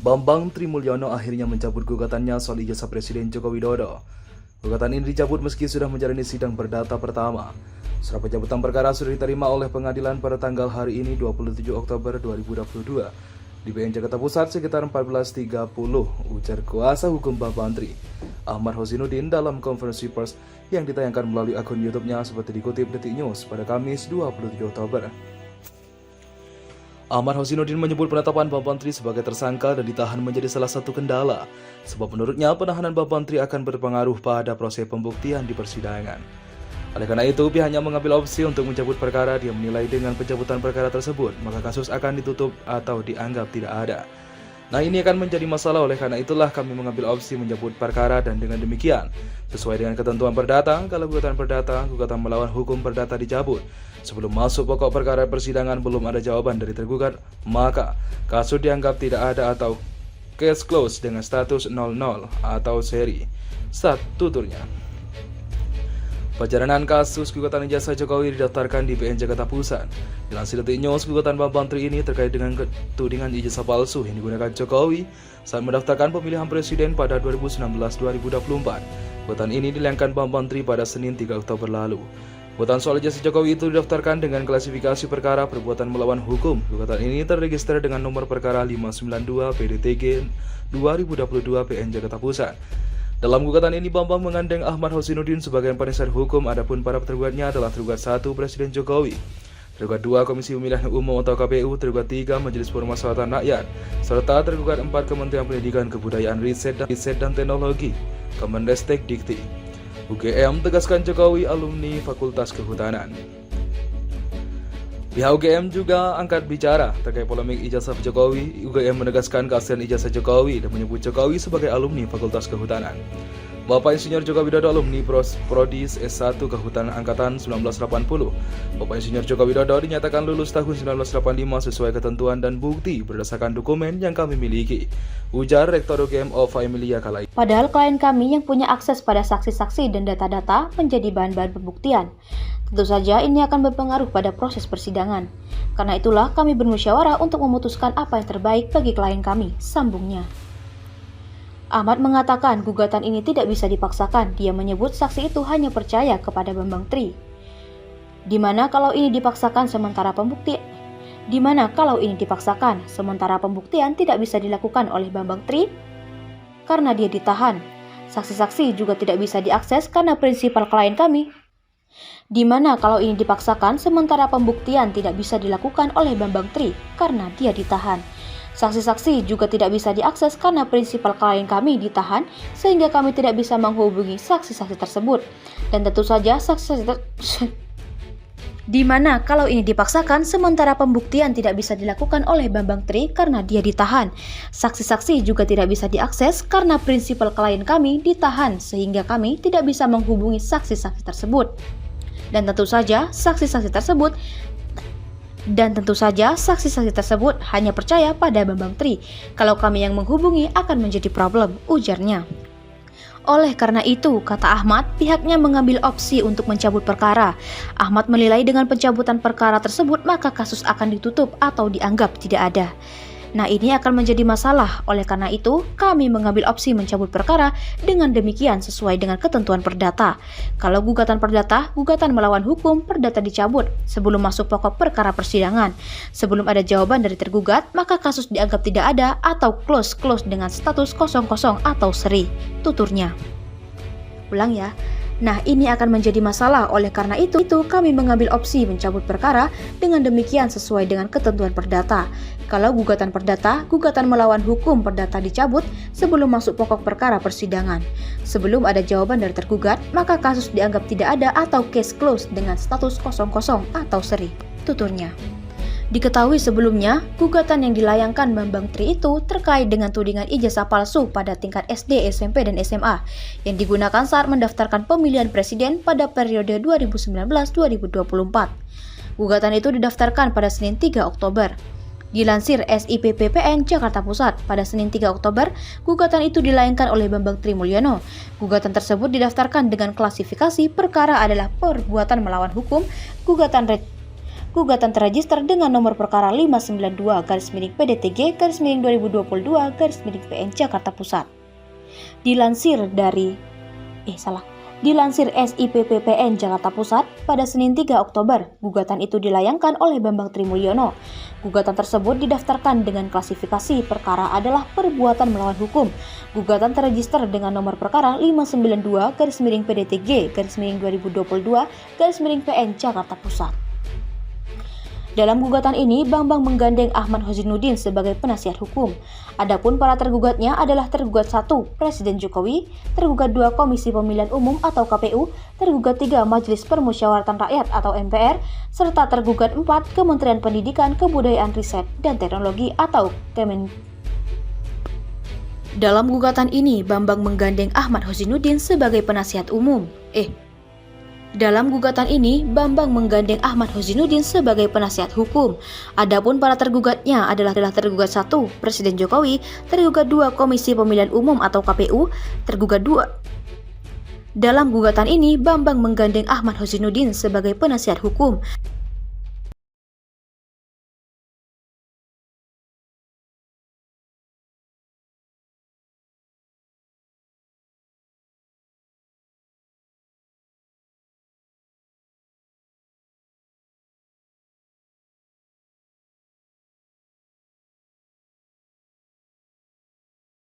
Bambang Trimulyono akhirnya mencabut gugatannya soal ijazah Presiden Joko Widodo. Gugatan ini dicabut meski sudah menjalani sidang perdata pertama. Surat pencabutan perkara sudah diterima oleh pengadilan pada tanggal hari ini 27 Oktober 2022 di PN Jakarta Pusat sekitar 14.30, ujar kuasa hukum Bambang Tri, Ahmad Hosinuddin dalam konferensi pers yang ditayangkan melalui akun YouTube-nya seperti dikutip Detik News pada Kamis 27 Oktober. Ahmad Hosinuddin menyebut penetapan Bambang Tri sebagai tersangka dan ditahan menjadi salah satu kendala, sebab menurutnya penahanan Bambang Tri akan berpengaruh pada proses pembuktian di persidangan. Oleh karena itu, pihaknya mengambil opsi untuk mencabut perkara. Dia menilai dengan pencabutan perkara tersebut, maka kasus akan ditutup atau dianggap tidak ada. Nah, ini akan menjadi masalah, oleh karena itulah kami mengambil opsi mencabut perkara dan dengan demikian, sesuai dengan ketentuan perdata, kalau gugatan perdata, gugatan melawan hukum perdata dicabut. Sebelum masuk pokok perkara persidangan belum ada jawaban dari tergugat, maka kasus dianggap tidak ada atau case closed dengan status 00 atau seri. Tuturnya. Perjalanan kasus gugatan ijazah Jokowi didaftarkan di PN Jakarta Pusat. Dilansir Detik News, gugatan Bambang Tri ini terkait dengan tudingan ijazah palsu yang digunakan Jokowi saat mendaftarkan pemilihan presiden pada 2019-2024. Gugatan ini dilayangkan Bambang Tri pada Senin 3 Oktober lalu. Gugatan soal ijazah Jokowi itu didaftarkan dengan klasifikasi perkara perbuatan melawan hukum. Gugatan ini terregister dengan nomor perkara 592 PDTG 2022 PN Jakarta Pusat. Dalam gugatan ini, Bambang mengandeng Ahmad Hosinuddin sebagai penasihat hukum, adapun para tergugatnya adalah tergugat 1 Presiden Jokowi, tergugat 2 Komisi Pemilihan Umum atau KPU, tergugat 3 Majelis Permusyawaratan Rakyat, serta tergugat 4 Kementerian Pendidikan, Kebudayaan, Riset dan Teknologi, Kemendestek Dikti. UGM tegaskan Jokowi alumni Fakultas Kehutanan. Pihak UGM juga angkat bicara terkait polemik ijazah Jokowi. UGM menegaskan keaslian ijazah Jokowi dan menyebut Jokowi sebagai alumni Fakultas Kehutanan. Bapak Insinyur Joko Widodo alumni Prodi S1 Kehutanan Angkatan 1980. Bapak Insinyur Joko Widodo dinyatakan lulus tahun 1985 sesuai ketentuan dan bukti berdasarkan dokumen yang kami miliki, ujar Rektor UGM Ova Emilia kala itu. Padahal klien kami yang punya akses pada saksi-saksi dan data-data menjadi bahan-bahan pembuktian. Tentu saja ini akan berpengaruh pada proses persidangan. Karena itulah kami bermusyawarah untuk memutuskan apa yang terbaik bagi klien kami, sambungnya. Ahmad mengatakan gugatan ini tidak bisa dipaksakan. Dia menyebut saksi itu hanya percaya kepada Bambang Tri. Di mana kalau ini dipaksakan sementara pembuktian tidak bisa dilakukan oleh Bambang Tri karena dia ditahan. Saksi-saksi juga tidak bisa diakses karena prinsipal klien kami. Di mana kalau ini dipaksakan sementara pembuktian tidak bisa dilakukan oleh Bambang Tri karena dia ditahan. Saksi-saksi juga tidak bisa diakses karena prinsipal klien kami ditahan sehingga kami tidak bisa menghubungi saksi-saksi tersebut. Dan tentu saja di mana kalau ini dipaksakan sementara pembuktian tidak bisa dilakukan oleh Bambang Tri karena dia ditahan. Saksi-saksi juga tidak bisa diakses karena prinsipal klien kami ditahan sehingga kami tidak bisa menghubungi saksi-saksi tersebut. Dan tentu saja saksi-saksi tersebut hanya percaya pada Bambang Tri. Kalau kami yang menghubungi akan menjadi problem, ujarnya. Oleh karena itu, kata Ahmad, pihaknya mengambil opsi untuk mencabut perkara. Ahmad menilai dengan pencabutan perkara tersebut maka kasus akan ditutup atau dianggap tidak ada. Nah, ini akan menjadi masalah. Oleh karena itu, kami mengambil opsi mencabut perkara dengan demikian sesuai dengan ketentuan perdata. Kalau gugatan perdata, gugatan melawan hukum perdata dicabut sebelum masuk pokok perkara persidangan. Sebelum ada jawaban dari tergugat, maka kasus dianggap tidak ada atau close dengan status 00 atau seri, tuturnya. Ulang ya. Nah, ini akan menjadi masalah. Oleh karena itu kami mengambil opsi mencabut perkara dengan demikian sesuai dengan ketentuan perdata. Kalau gugatan perdata, gugatan melawan hukum perdata dicabut sebelum masuk pokok perkara persidangan. Sebelum ada jawaban dari tergugat, maka kasus dianggap tidak ada atau case closed dengan status 00 atau seri, tuturnya. Diketahui sebelumnya, gugatan yang dilayangkan Bambang Tri itu terkait dengan tudingan ijazah palsu pada tingkat SD, SMP, dan SMA yang digunakan saat mendaftarkan pemilihan presiden pada periode 2019-2024. Gugatan itu didaftarkan pada Senin 3 Oktober. Dilansir SIPPPN Jakarta Pusat, pada Senin 3 Oktober, gugatan itu dilayangkan oleh Bambang Trimulyono. Gugatan tersebut didaftarkan dengan klasifikasi perkara adalah perbuatan melawan hukum, gugatan terregister dengan nomor perkara 592-PDTG-2022-PN Jakarta Pusat. Dilansir SIPPPN Jakarta Pusat, pada Senin 3 Oktober, gugatan itu dilayangkan oleh Bambang Trimulyono. Gugatan tersebut didaftarkan dengan klasifikasi perkara adalah perbuatan melawan hukum. Gugatan terregister dengan nomor perkara 592-PDTG-2022-PN Jakarta Pusat. Dalam gugatan ini, Bambang menggandeng Ahmad Hozinuddin sebagai penasihat hukum. Adapun para tergugatnya adalah tergugat 1, Presiden Jokowi, tergugat 2, Komisi Pemilihan Umum atau KPU, tergugat 3, Majelis Permusyawaratan Rakyat atau MPR, serta tergugat 4, Kementerian Pendidikan, Kebudayaan, Riset, dan Teknologi atau Kemen. Dalam gugatan ini, Bambang menggandeng Ahmad Hozinuddin sebagai penasihat umum. Dalam gugatan ini, Bambang menggandeng Ahmad Hozinuddin sebagai penasihat hukum. Adapun para tergugatnya adalah tergugat 1, Presiden Jokowi, tergugat 2, Komisi Pemilihan Umum atau KPU, tergugat 2. Dalam gugatan ini, Bambang menggandeng Ahmad Hozinuddin sebagai penasihat hukum.